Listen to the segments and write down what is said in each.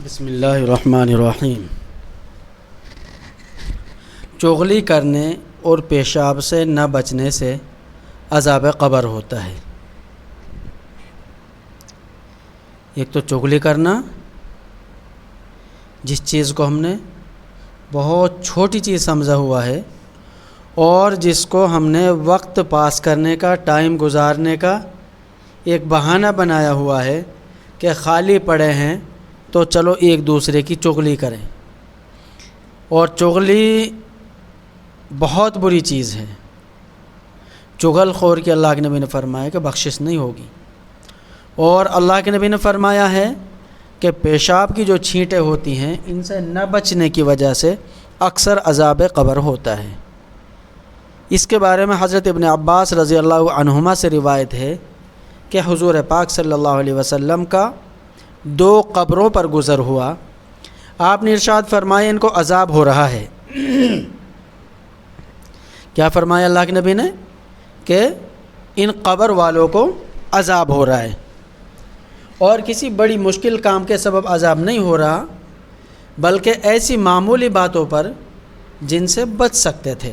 بسم اللہ الرحمن الرحیم۔ چغلی کرنے اور پیشاب سے نہ بچنے سے عذاب قبر ہوتا ہے۔ ایک تو چغلی کرنا، جس چیز کو ہم نے بہت چھوٹی چیز سمجھا ہوا ہے اور جس کو ہم نے وقت پاس کرنے کا، ٹائم گزارنے کا ایک بہانہ بنایا ہوا ہے کہ خالی پڑے ہیں تو چلو ایک دوسرے کی چغلی کریں، اور چغلی بہت بری چیز ہے۔ چغل خور کی اللہ کے نبی نے فرمایا کہ بخشش نہیں ہوگی، اور اللہ کے نبی نے فرمایا ہے کہ پیشاب کی جو چھینٹیں ہوتی ہیں ان سے نہ بچنے کی وجہ سے اکثر عذاب قبر ہوتا ہے۔ اس کے بارے میں حضرت ابن عباس رضی اللہ عنہما سے روایت ہے کہ حضور پاک صلی اللہ علیہ وسلم کا 2 قبروں پر گزر ہوا۔ آپ نے ارشاد فرمایا ان کو عذاب ہو رہا ہے۔ کیا فرمایا اللہ کے نبی نے؟ کہ ان قبر والوں کو عذاب ہو رہا ہے، اور کسی بڑی مشکل کام کے سبب عذاب نہیں ہو رہا، بلکہ ایسی معمولی باتوں پر جن سے بچ سکتے تھے۔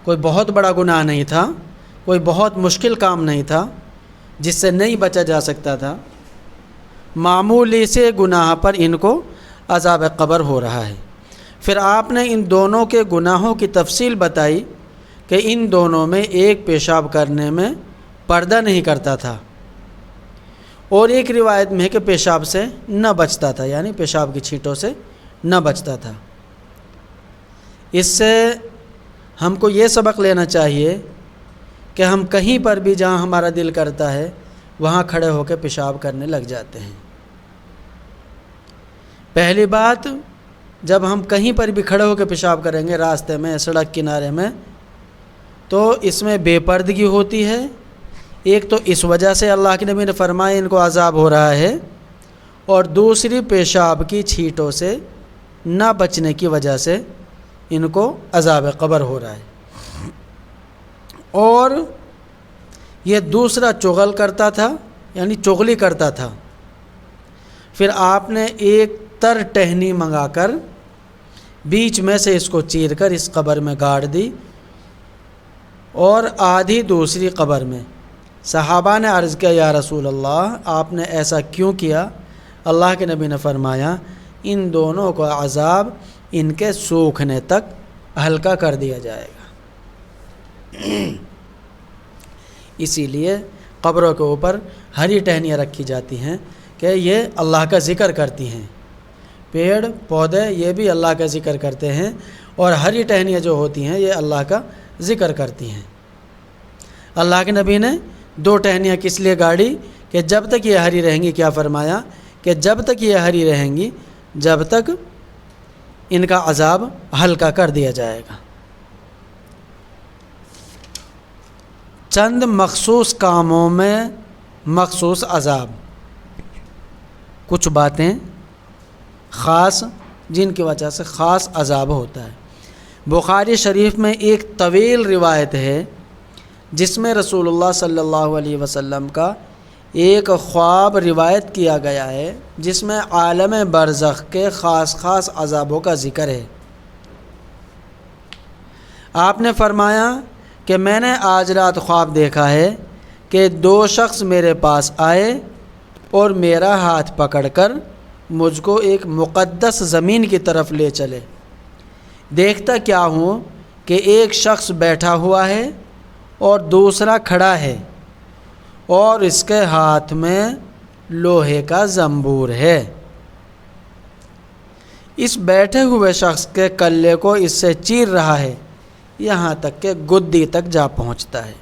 کوئی بہت بڑا گناہ نہیں تھا، کوئی بہت مشکل کام نہیں تھا جس سے نہیں بچا جا سکتا تھا، معمولی سے گناہ پر ان کو عذاب قبر ہو رہا ہے۔ پھر آپ نے ان دونوں کے گناہوں کی تفصیل بتائی کہ ان دونوں میں ایک پیشاب کرنے میں پردہ نہیں کرتا تھا، اور ایک روایت میں ہے کہ پیشاب سے نہ بچتا تھا، یعنی پیشاب کی چھینٹوں سے نہ بچتا تھا۔ اس سے ہم کو یہ سبق لینا چاہیے کہ ہم کہیں پر بھی جہاں ہمارا دل کرتا ہے وہاں کھڑے ہو کے پیشاب کرنے لگ جاتے ہیں۔ پہلی بات، جب ہم کہیں پر بھی کھڑے ہو کے پیشاب کریں گے، راستے میں، سڑک کنارے میں، تو اس میں بے پردگی ہوتی ہے۔ ایک تو اس وجہ سے اللہ کے نبی نے فرمایا ان کو عذاب ہو رہا ہے، اور دوسری پیشاب کی چھینٹوں سے نہ بچنے کی وجہ سے ان کو عذاب قبر ہو رہا ہے۔ اور یہ دوسرا چغل کرتا تھا، یعنی چغلی کرتا تھا۔ پھر آپ نے ایک تر ٹہنی منگا کر بیچ میں سے اس کو چیر کر اس قبر میں گاڑ دی، اور آدھی دوسری قبر میں۔ صحابہ نے عرض کیا یا رسول اللہ، آپ نے ایسا کیوں کیا؟ اللہ کے نبی نے فرمایا ان دونوں کو عذاب ان کے سوکھنے تک ہلکا کر دیا جائے گا۔ اسی لیے قبروں کے اوپر ہری ٹہنیاں رکھی جاتی ہیں کہ یہ اللہ کا ذکر کرتی ہیں۔ پیڑ پودے یہ بھی اللہ کا ذکر کرتے ہیں، اور ہری ٹہنیاں جو ہوتی ہیں یہ اللہ کا ذکر کرتی ہیں۔ اللہ کے نبی نے 2 ٹہنیاں کس لیے گاڑی؟ کہ جب تک یہ ہری رہیں گی، کیا فرمایا؟ کہ جب تک یہ ہری رہیں گی جب تک ان کا عذاب ہلکا کر دیا جائے گا۔ چند مخصوص کاموں میں مخصوص عذاب، کچھ باتیں خاص جن کی وجہ سے خاص عذاب ہوتا ہے۔ بخاری شریف میں ایک طویل روایت ہے جس میں رسول اللہ صلی اللہ علیہ وسلم کا ایک خواب روایت کیا گیا ہے، جس میں عالم برزخ کے خاص خاص عذابوں کا ذکر ہے۔ آپ نے فرمایا کہ میں نے آج رات خواب دیکھا ہے کہ 2 شخص میرے پاس آئے اور میرا ہاتھ پکڑ کر مجھ کو ایک مقدس زمین کی طرف لے چلے۔ دیکھتا کیا ہوں کہ ایک شخص بیٹھا ہوا ہے اور دوسرا کھڑا ہے، اور اس کے ہاتھ میں لوہے کا زنبور ہے۔ اس بیٹھے ہوئے شخص کے کلے کو اس سے چیر رہا ہے، یہاں تک کہ گدی تک جا پہنچتا ہے۔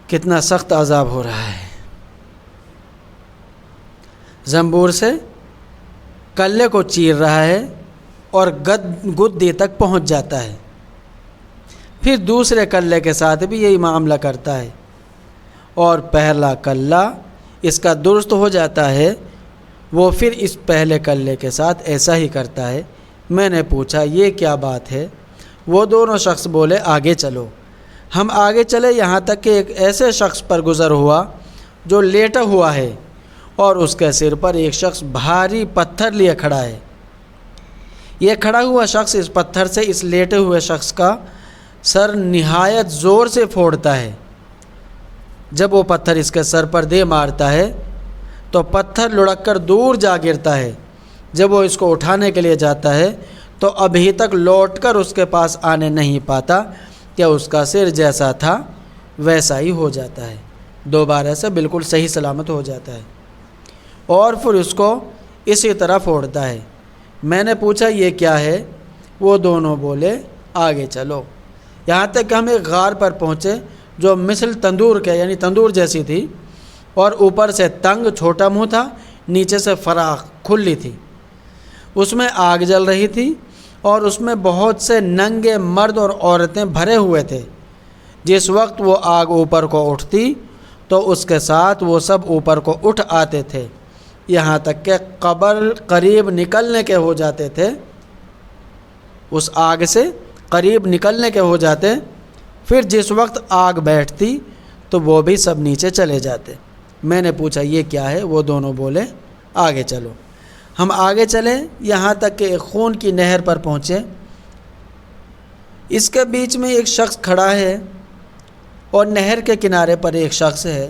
کتنا سخت عذاب ہو رہا ہے۔ زنبور سے کلے کو چیر رہا ہے اور گدی تک پہنچ جاتا ہے۔ پھر دوسرے کلے کے ساتھ بھی یہی معاملہ کرتا ہے، اور پہلا کلہ اس کا درست ہو جاتا ہے، وہ پھر اس پہلے کلے کے ساتھ ایسا ہی کرتا ہے۔ میں نے پوچھا یہ کیا بات ہے؟ وہ دونوں شخص بولے آگے چلو۔ ہم آگے چلے، یہاں تک کہ ایک ایسے شخص پر گزر ہوا جو لیٹا ہوا ہے، اور اس کے سر پر ایک شخص بھاری پتھر لیے کھڑا ہے۔ یہ کھڑا ہوا شخص اس پتھر سے اس لیٹے ہوئے شخص کا سر نہایت زور سے پھوڑتا ہے۔ جب وہ پتھر اس کے سر پر دے مارتا ہے تو پتھر لڑک کر دور جا گرتا ہے۔ جب وہ اس کو اٹھانے کے لیے جاتا ہے تو ابھی تک لوٹ کر اس کے پاس آنے نہیں پاتا کہ اس کا سر جیسا تھا ویسا ہی ہو جاتا ہے، دوبارہ سے بالکل صحیح سلامت ہو جاتا ہے، اور پھر اس کو اسی طرح پھوڑتا ہے۔ میں نے پوچھا یہ کیا ہے؟ وہ دونوں بولے آگے چلو، یہاں تک کہ ہم ایک غار پر پہنچے جو مثل تندور کے یعنی تندور جیسی تھی، اور اوپر سے تنگ چھوٹا منہ تھا، نیچے سے فراخ کھلی تھی۔ اس میں آگ جل رہی تھی اور اس میں بہت سے ننگے مرد اور عورتیں بھرے ہوئے تھے۔ جس وقت وہ آگ اوپر کو اٹھتی تو اس کے ساتھ وہ سب اوپر کو اٹھ آتے تھے، یہاں تک کہ قبر قریب نکلنے کے ہو جاتے تھے، اس آگ سے قریب نکلنے کے ہو جاتے۔ پھر جس وقت آگ بیٹھتی تو وہ بھی سب نیچے چلے جاتے۔ میں نے پوچھا یہ کیا ہے؟ وہ دونوں بولے آگے چلو۔ ہم آگے چلے یہاں تک کہ ایک خون کی نہر پر پہنچے۔ اس کے بیچ میں ایک شخص کھڑا ہے اور نہر کے کنارے پر ایک شخص ہے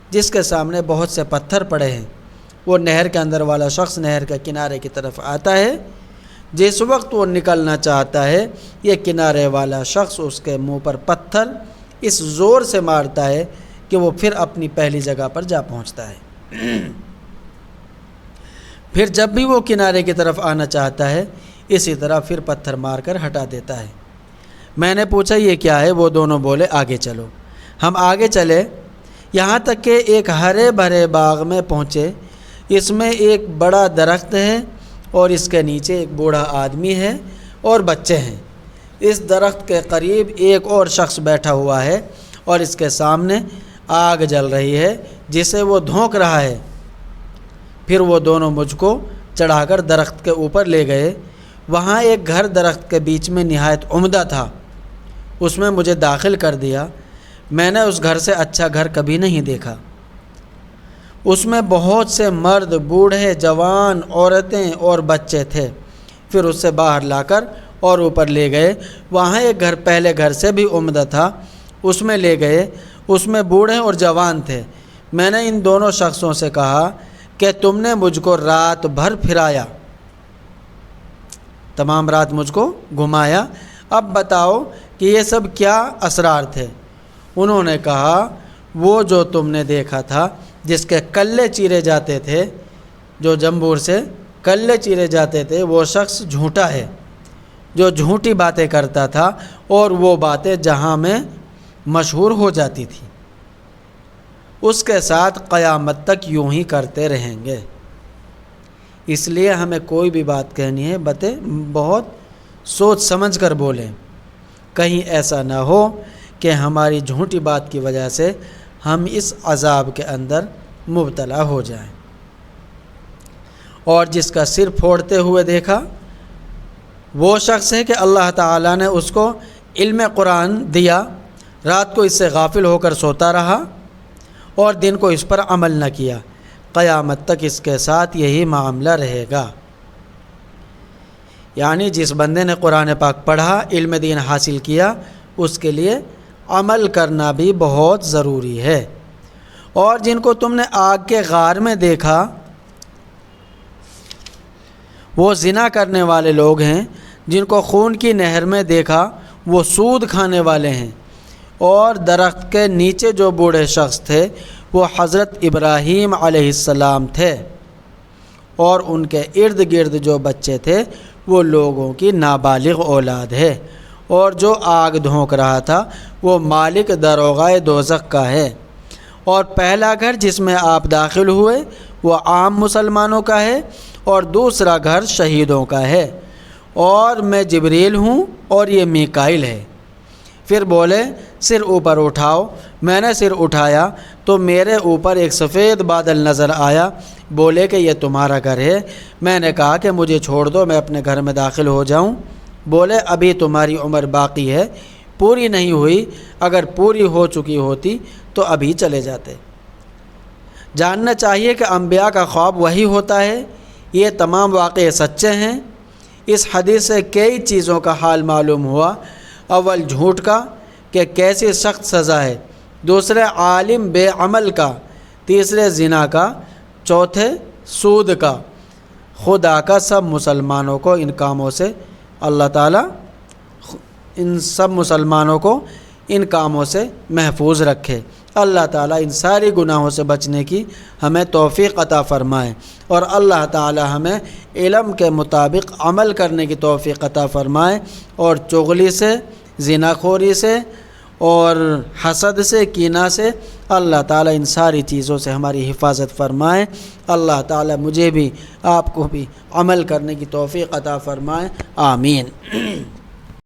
جس کے سامنے بہت سے پتھر پڑے ہیں۔ وہ نہر کے اندر والا شخص نہر کے کنارے کی طرف آتا ہے۔ جس وقت وہ نکلنا چاہتا ہے یہ کنارے والا شخص اس کے منہ پر پتھر اس زور سے مارتا ہے کہ وہ پھر اپنی پہلی جگہ پر جا پہنچتا ہے۔ پھر جب بھی وہ کنارے کی طرف آنا چاہتا ہے اسی طرح پھر پتھر مار کر ہٹا دیتا ہے۔ میں نے پوچھا یہ کیا ہے؟ وہ دونوں بولے آگے چلو۔ ہم آگے چلے یہاں تک کہ ایک ہرے بھرے باغ میں پہنچے۔ اس میں ایک بڑا درخت ہے اور اس کے نیچے ایک بوڑھا آدمی ہے اور بچے ہیں۔ اس درخت کے قریب ایک اور شخص بیٹھا ہوا ہے اور اس کے سامنے آگ جل رہی ہے جسے وہ دھونک رہا ہے۔ پھر وہ دونوں مجھ کو چڑھا کر درخت کے اوپر لے گئے۔ وہاں ایک گھر درخت کے بیچ میں نہایت عمدہ تھا، اس میں مجھے داخل کر دیا۔ میں نے اس گھر سے اچھا گھر کبھی نہیں دیکھا۔ اس میں بہت سے مرد، بوڑھے، جوان، عورتیں اور بچے تھے۔ پھر اس سے باہر لا کر اور اوپر لے گئے۔ وہاں ایک گھر پہلے گھر سے بھی عمدہ تھا، اس میں لے گئے۔ اس میں بوڑھے اور جوان تھے۔ میں نے ان دونوں شخصوں سے کہا کہ تم نے مجھ کو رات بھر پھرایا، تمام رات مجھ کو گھمایا، اب بتاؤ کہ یہ سب کیا اسرار تھے؟ انہوں نے کہا وہ جو تم نے دیکھا تھا جس کے کلے چیرے جاتے تھے، جو جمبور سے کلے چیرے جاتے تھے، وہ شخص جھوٹا ہے جو جھوٹی باتیں کرتا تھا اور وہ باتیں جہاں میں مشہور ہو جاتی تھی اس کے ساتھ قیامت تک یوں ہی کرتے رہیں گے۔ اس لیے ہمیں کوئی بھی بات کہنی ہے بہت سوچ سمجھ کر بولیں، کہیں ایسا نہ ہو کہ ہماری جھوٹی بات کی وجہ سے ہم اس عذاب کے اندر مبتلا ہو جائیں۔ اور جس کا سر پھوڑتے ہوئے دیکھا وہ شخص ہے کہ اللہ تعالیٰ نے اس کو علم قرآن دیا، رات کو اس سے غافل ہو کر سوتا رہا اور دن کو اس پر عمل نہ کیا، قیامت تک اس کے ساتھ یہی معاملہ رہے گا۔ یعنی جس بندے نے قرآن پاک پڑھا، علم دین حاصل کیا، اس کے لیے عمل کرنا بھی بہت ضروری ہے۔ اور جن کو تم نے آگ کے غار میں دیکھا وہ زنا کرنے والے لوگ ہیں، جن کو خون کی نہر میں دیکھا وہ سود کھانے والے ہیں۔ اور درخت کے نیچے جو بوڑھے شخص تھے وہ حضرت ابراہیم علیہ السلام تھے، اور ان کے ارد گرد جو بچے تھے وہ لوگوں کی نابالغ اولاد ہے، اور جو آگ دھونک رہا تھا وہ مالک داروغہ دوزخ کا ہے۔ اور پہلا گھر جس میں آپ داخل ہوئے وہ عام مسلمانوں کا ہے اور دوسرا گھر شہیدوں کا ہے، اور میں جبریل ہوں اور یہ میکائیل ہے۔ پھر بولے سر اوپر اٹھاؤ۔ میں نے سر اٹھایا تو میرے اوپر ایک سفید بادل نظر آیا۔ بولے کہ یہ تمہارا گھر ہے۔ میں نے کہا کہ مجھے چھوڑ دو، میں اپنے گھر میں داخل ہو جاؤں۔ بولے ابھی تمہاری عمر باقی ہے، پوری نہیں ہوئی، اگر پوری ہو چکی ہوتی تو ابھی چلے جاتے۔ جاننا چاہیے کہ انبیاء کا خواب وہی ہوتا ہے، یہ تمام واقعے سچے ہیں۔ اس حدیث سے کئی چیزوں کا حال معلوم ہوا۔ اول جھوٹ کا کہ کیسی سخت سزا ہے، دوسرے عالم بے عمل کا، تیسرے زنا کا، چوتھے سود کا۔ خدا کا سب مسلمانوں کو ان کاموں سے اللہ تعالیٰ ان سب مسلمانوں کو ان کاموں سے محفوظ رکھے۔ اللہ تعالیٰ ان ساری گناہوں سے بچنے کی ہمیں توفیق عطا فرمائے، اور اللہ تعالیٰ ہمیں علم کے مطابق عمل کرنے کی توفیق عطا فرمائے، اور چغلی سے، زنا خوری سے اور حسد سے، کینہ سے اللہ تعالیٰ ان ساری چیزوں سے ہماری حفاظت فرمائے۔ اللہ تعالیٰ مجھے بھی آپ کو بھی عمل کرنے کی توفیق عطا فرمائے، آمین۔